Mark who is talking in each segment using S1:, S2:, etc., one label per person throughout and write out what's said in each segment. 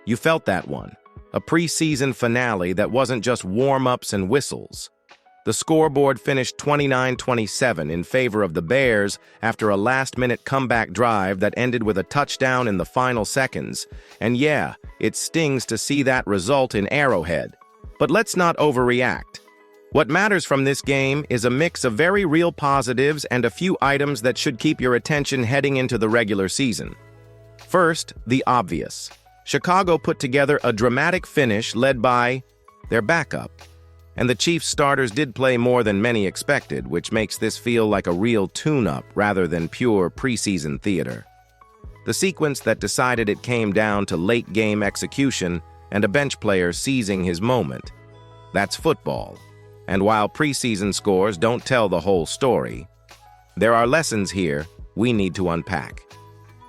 S1: You felt that one. A preseason finale that wasn't just warm-ups and whistles. The scoreboard finished 29-27 in favor of the Bears after a last-minute comeback drive that ended with a touchdown in the final seconds. And yeah, it stings to see that result in Arrowhead. But let's not overreact. What matters from this game is a mix of very real positives and a few items that should keep your attention heading into the regular season. First, the obvious. Chicago put together a dramatic finish led by their backup. And the Chiefs starters did play more than many expected, which makes this feel like a real tune-up rather than pure preseason theater. The sequence that decided it came down to late-game execution and a bench player seizing his moment. That's football. And while preseason scores don't tell the whole story, there are lessons here we need to unpack.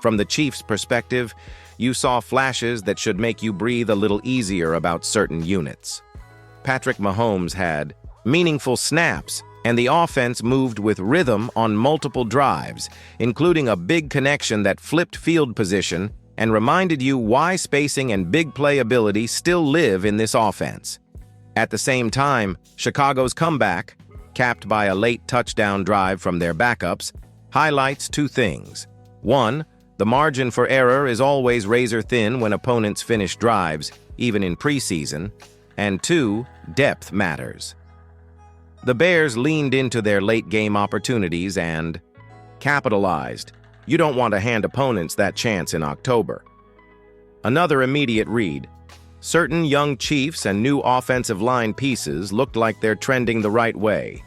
S1: From the Chiefs' perspective, you saw flashes that should make you breathe a little easier about certain units. Patrick Mahomes had meaningful snaps, and the offense moved with rhythm on multiple drives, including a big connection that flipped field position and reminded you why spacing and big playability still live in this offense. At the same time, Chicago's comeback, capped by a late touchdown drive from their backups, highlights two things. One, the margin for error is always razor-thin when opponents finish drives, even in preseason. And two, depth matters. The Bears leaned into their late-game opportunities and capitalized. You don't want to hand opponents that chance in October. Another immediate read. Certain young Chiefs and new offensive line pieces looked like they're trending the right way.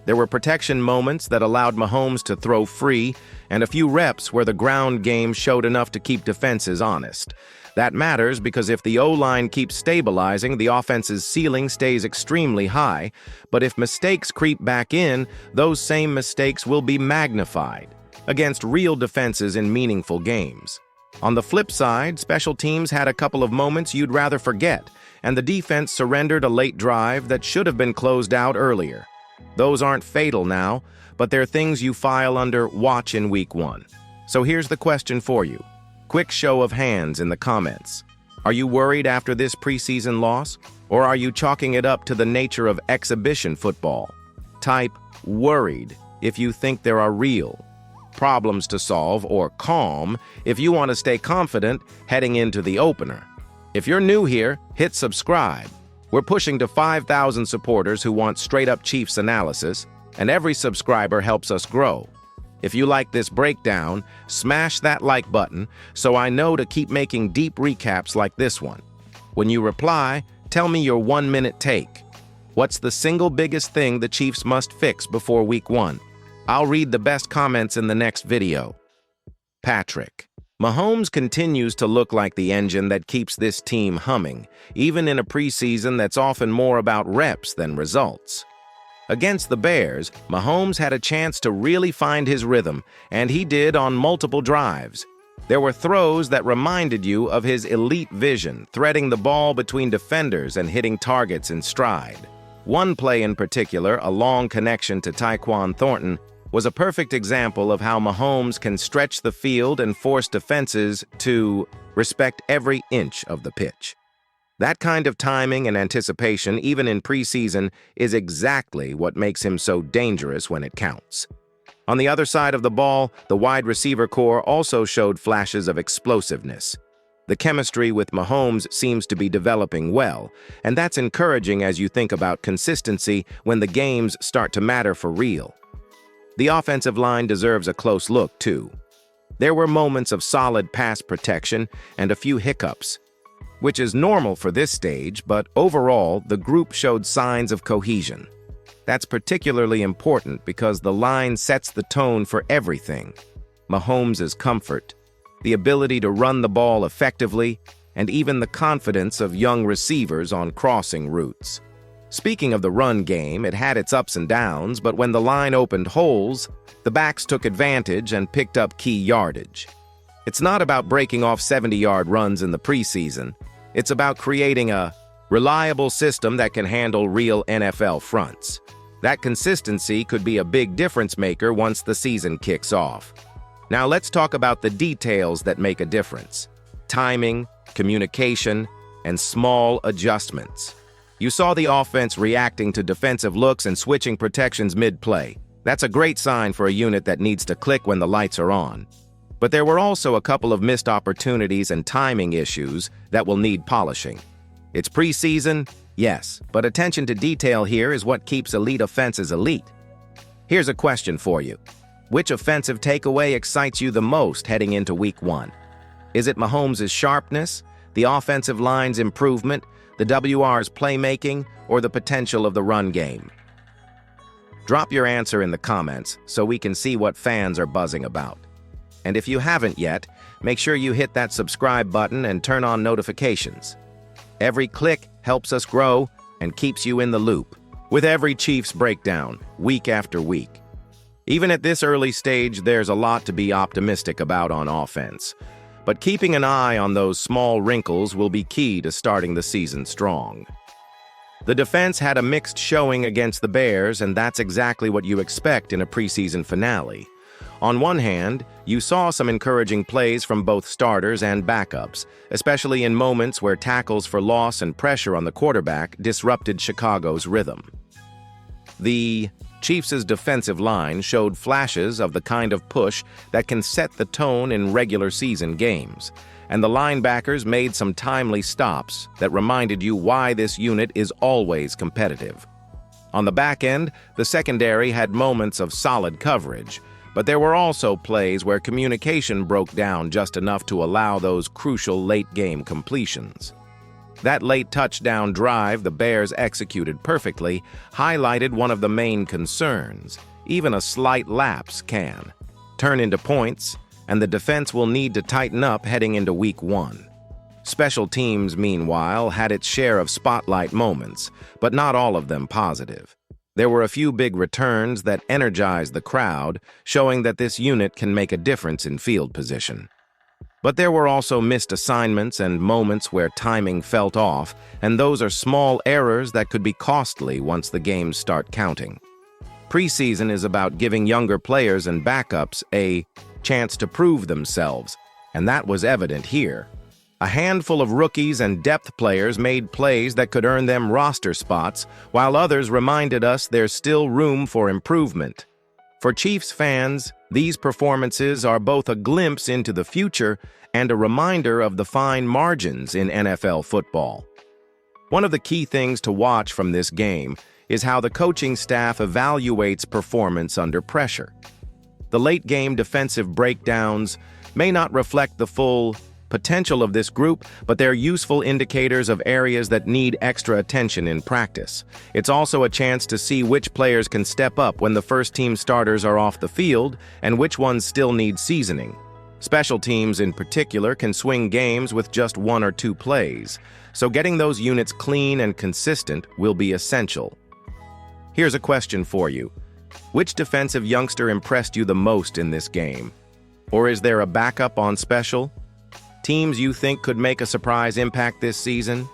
S1: There were protection moments that allowed Mahomes to throw free, and a few reps where the ground game showed enough to keep defenses honest. That matters because if the O-line keeps stabilizing, the offense's ceiling stays extremely high, but if mistakes creep back in, those same mistakes will be magnified against real defenses in meaningful games. On the flip side, special teams had a couple of moments you'd rather forget, and the defense surrendered a late drive that should have been closed out earlier. Those aren't fatal now, but they're things you file under watch in Week 1. So here's the question for you. Quick show of hands in the comments. Are you worried after this preseason loss? Or are you chalking it up to the nature of exhibition football? Type worried if you think there are real problems to solve, or calm if you want to stay confident heading into the opener. If you're new here, hit subscribe. We're pushing to 5,000 supporters who want straight-up Chiefs analysis, and every subscriber helps us grow. If you like this breakdown, smash that like button so I know to keep making deep recaps like this one. When you reply, tell me your 1-minute take. What's the single biggest thing the Chiefs must fix before Week 1? I'll read the best comments in the next video. Patrick. Mahomes continues to look like the engine that keeps this team humming, even in a preseason that's often more about reps than results. Against the Bears, Mahomes had a chance to really find his rhythm, and he did on multiple drives. There were throws that reminded you of his elite vision, threading the ball between defenders and hitting targets in stride. One play in particular, a long connection to Tyquan Thornton, was a perfect example of how Mahomes can stretch the field and force defenses to respect every inch of the pitch. That kind of timing and anticipation, even in preseason, is exactly what makes him so dangerous when it counts. On the other side of the ball, the wide receiver corps also showed flashes of explosiveness. The chemistry with Mahomes seems to be developing well, and that's encouraging as you think about consistency when the games start to matter for real. The offensive line deserves a close look, too. There were moments of solid pass protection and a few hiccups, which is normal for this stage, but overall, the group showed signs of cohesion. That's particularly important because the line sets the tone for everything. Mahomes' comfort, the ability to run the ball effectively, and even the confidence of young receivers on crossing routes. Speaking of the run game, it had its ups and downs, but when the line opened holes, the backs took advantage and picked up key yardage. It's not about breaking off 70-yard runs in the preseason. It's about creating a reliable system that can handle real NFL fronts. That consistency could be a big difference maker once the season kicks off. Now let's talk about the details that make a difference. Timing, communication, and small adjustments. You saw the offense reacting to defensive looks and switching protections mid-play. That's a great sign for a unit that needs to click when the lights are on. But there were also a couple of missed opportunities and timing issues that will need polishing. It's preseason, yes, but attention to detail here is what keeps elite offenses elite. Here's a question for you. Which offensive takeaway excites you the most heading into Week 1? Is it Mahomes' sharpness, the offensive line's improvement, the WR's playmaking, or the potential of the run game? Drop your answer in the comments so we can see what fans are buzzing about. And if you haven't yet, make sure you hit that subscribe button and turn on notifications. Every click helps us grow and keeps you in the loop with every Chiefs breakdown, week after week. Even at this early stage, there's a lot to be optimistic about on offense. But keeping an eye on those small wrinkles will be key to starting the season strong. The defense had a mixed showing against the Bears, and that's exactly what you expect in a preseason finale. On one hand, you saw some encouraging plays from both starters and backups, especially in moments where tackles for loss and pressure on the quarterback disrupted Chicago's rhythm. The Chiefs' defensive line showed flashes of the kind of push that can set the tone in regular season games, and the linebackers made some timely stops that reminded you why this unit is always competitive. On the back end, the secondary had moments of solid coverage, but there were also plays where communication broke down just enough to allow those crucial late-game completions. That late touchdown drive the Bears executed perfectly highlighted one of the main concerns. Even a slight lapse can turn into points, and the defense will need to tighten up heading into Week 1. Special teams, meanwhile, had its share of spotlight moments, but not all of them positive. There were a few big returns that energized the crowd, showing that this unit can make a difference in field position. But there were also missed assignments and moments where timing felt off, and those are small errors that could be costly once the games start counting. Preseason is about giving younger players and backups a chance to prove themselves, and that was evident here. A handful of rookies and depth players made plays that could earn them roster spots, while others reminded us there's still room for improvement. For Chiefs fans, these performances are both a glimpse into the future and a reminder of the fine margins in NFL football. One of the key things to watch from this game is how the coaching staff evaluates performance under pressure. The late-game defensive breakdowns may not reflect the full potential of this group, but they're useful indicators of areas that need extra attention in practice. It's also a chance to see which players can step up when the first-team starters are off the field and which ones still need seasoning. Special teams, in particular, can swing games with just one or two plays, so getting those units clean and consistent will be essential. Here's a question for you. Which defensive youngster impressed you the most in this game? Or is there a backup on special? Teams you think could make a surprise impact this season?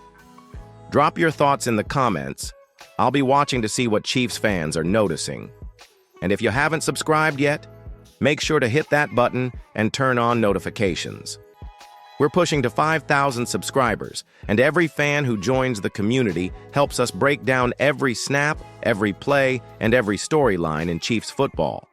S1: Drop your thoughts in the comments. I'll be watching to see what Chiefs fans are noticing. And if you haven't subscribed yet, make sure to hit that button and turn on notifications. We're pushing to 5,000 subscribers, and every fan who joins the community helps us break down every snap, every play, and every storyline in Chiefs football.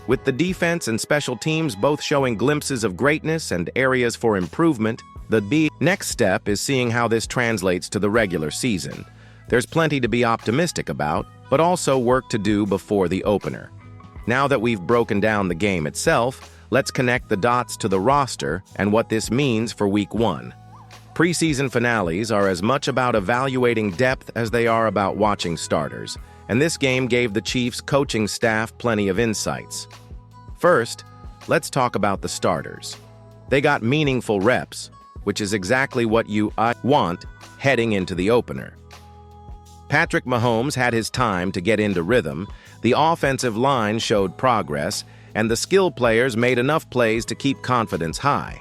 S1: With the defense and special teams both showing glimpses of greatness and areas for improvement, the next step is seeing how this translates to the regular season. There's plenty to be optimistic about, but also work to do before the opener. Now that we've broken down the game itself, let's connect the dots to the roster and what this means for Week 1. Preseason finales are as much about evaluating depth as they are about watching starters, and this game gave the Chiefs' coaching staff plenty of insights. First, let's talk about the starters. They got meaningful reps, which is exactly what you want heading into the opener. Patrick Mahomes had his time to get into rhythm, the offensive line showed progress, and the skill players made enough plays to keep confidence high.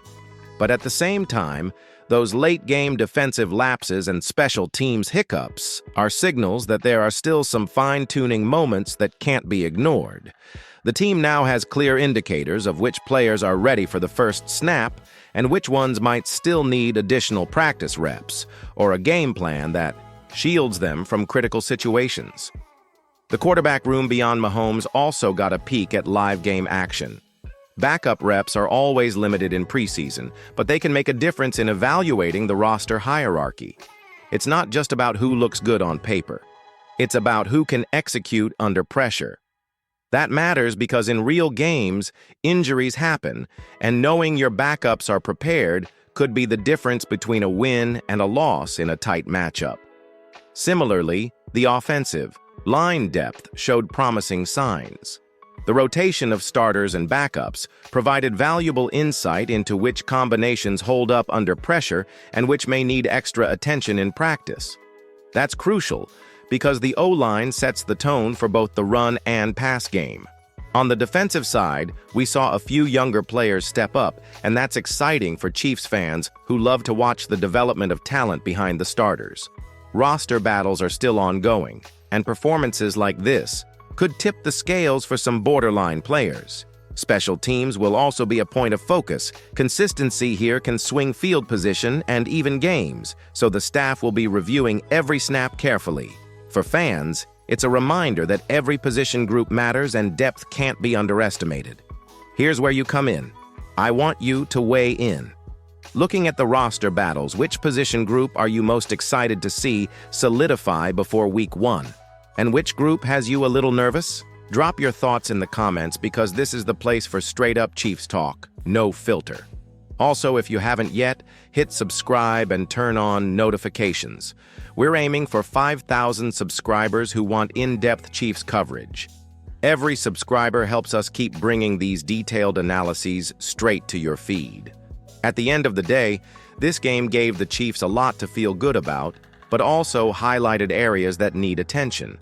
S1: But at the same time, those late-game defensive lapses and special teams hiccups are signals that there are still some fine-tuning moments that can't be ignored. The team now has clear indicators of which players are ready for the first snap, and which ones might still need additional practice reps or a game plan that shields them from critical situations. The quarterback room beyond Mahomes also got a peek at live game action. Backup reps are always limited in preseason, but they can make a difference in evaluating the roster hierarchy. It's not just about who looks good on paper. It's about who can execute under pressure. That matters because in real games, injuries happen, and knowing your backups are prepared could be the difference between a win and a loss in a tight matchup. Similarly, the offensive line depth showed promising signs. The rotation of starters and backups provided valuable insight into which combinations hold up under pressure and which may need extra attention in practice. That's crucial because the O-line sets the tone for both the run and pass game. On the defensive side, we saw a few younger players step up, and that's exciting for Chiefs fans who love to watch the development of talent behind the starters. Roster battles are still ongoing, and performances like this could tip the scales for some borderline players. Special teams will also be a point of focus. Consistency here can swing field position and even games, so the staff will be reviewing every snap carefully. For fans, it's a reminder that every position group matters and depth can't be underestimated. Here's where you come in. I want you to weigh in. Looking at the roster battles, which position group are you most excited to see solidify before Week 1? And which group has you a little nervous? Drop your thoughts in the comments because this is the place for straight-up Chiefs talk, no filter. Also, if you haven't yet, hit subscribe and turn on notifications. We're aiming for 5,000 subscribers who want in-depth Chiefs coverage. Every subscriber helps us keep bringing these detailed analyses straight to your feed. At the end of the day, this game gave the Chiefs a lot to feel good about, but also highlighted areas that need attention.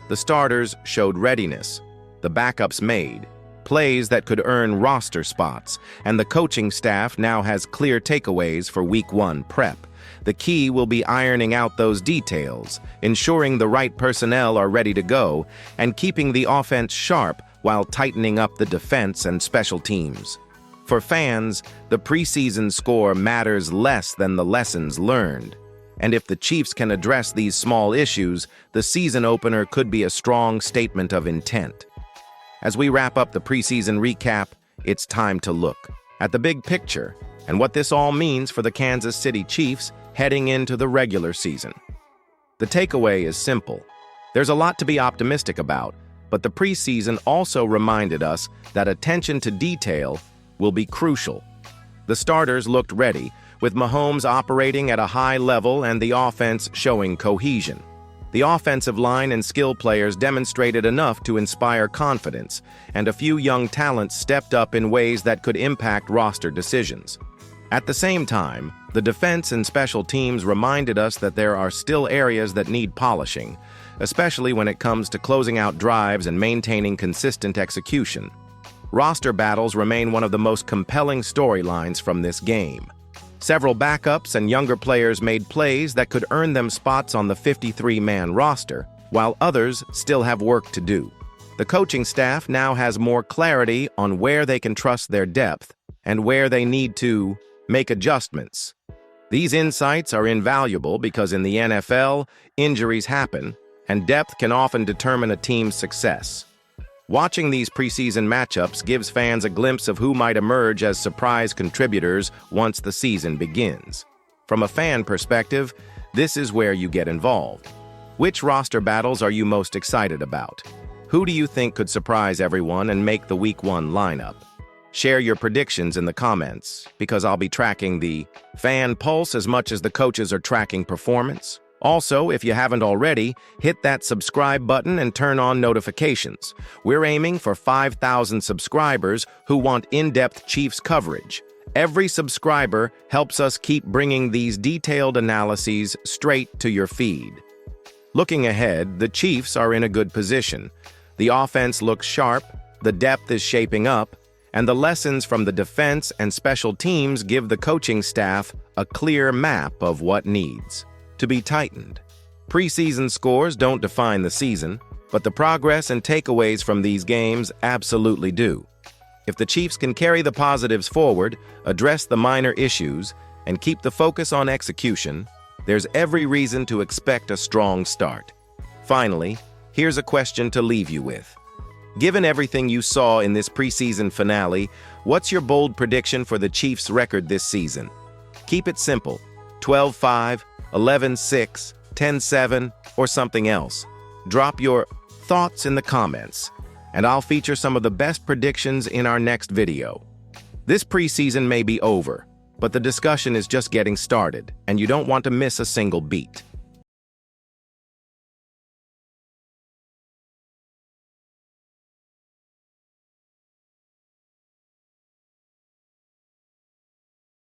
S1: The starters showed readiness, the backups made plays that could earn roster spots, and the coaching staff now has clear takeaways for Week 1 prep. The key will be ironing out those details, ensuring the right personnel are ready to go, and keeping the offense sharp while tightening up the defense and special teams. For fans, the preseason score matters less than the lessons learned. And if the Chiefs can address these small issues, the season opener could be a strong statement of intent. As we wrap up the preseason recap, it's time to look at the big picture and what this all means for the Kansas City Chiefs heading into the regular season. The takeaway is simple. There's a lot to be optimistic about, but the preseason also reminded us that attention to detail will be crucial. The starters looked ready, with Mahomes operating at a high level and the offense showing cohesion. The offensive line and skill players demonstrated enough to inspire confidence, and a few young talents stepped up in ways that could impact roster decisions. At the same time, the defense and special teams reminded us that there are still areas that need polishing, especially when it comes to closing out drives and maintaining consistent execution. Roster battles remain one of the most compelling storylines from this game. Several backups and younger players made plays that could earn them spots on the 53-man roster, while others still have work to do. The coaching staff now has more clarity on where they can trust their depth and where they need to make adjustments. These insights are invaluable because in the NFL, injuries happen, and depth can often determine a team's success. Watching these preseason matchups gives fans a glimpse of who might emerge as surprise contributors once the season begins. From a fan perspective, this is where you get involved. Which roster battles are you most excited about? Who do you think could surprise everyone and make the Week 1 lineup? Share your predictions in the comments, because I'll be tracking the fan pulse as much as the coaches are tracking performance. Also, if you haven't already, hit that subscribe button and turn on notifications. We're aiming for 5,000 subscribers who want in-depth Chiefs coverage. Every subscriber helps us keep bringing these detailed analyses straight to your feed. Looking ahead, the Chiefs are in a good position. The offense looks sharp, the depth is shaping up, and the lessons from the defense and special teams give the coaching staff a clear map of what needs to be tightened. Preseason scores don't define the season, but the progress and takeaways from these games absolutely do. If the Chiefs can carry the positives forward, address the minor issues, and keep the focus on execution, there's every reason to expect a strong start. Finally, here's a question to leave you with. Given everything you saw in this preseason finale, what's your bold prediction for the Chiefs' record this season? Keep it simple: 12-5, 11-6, 10-7, or something else. Drop your thoughts in the comments, and I'll feature some of the best predictions in our next video. This preseason may be over, but the discussion is just getting started, and you don't want to miss a single beat.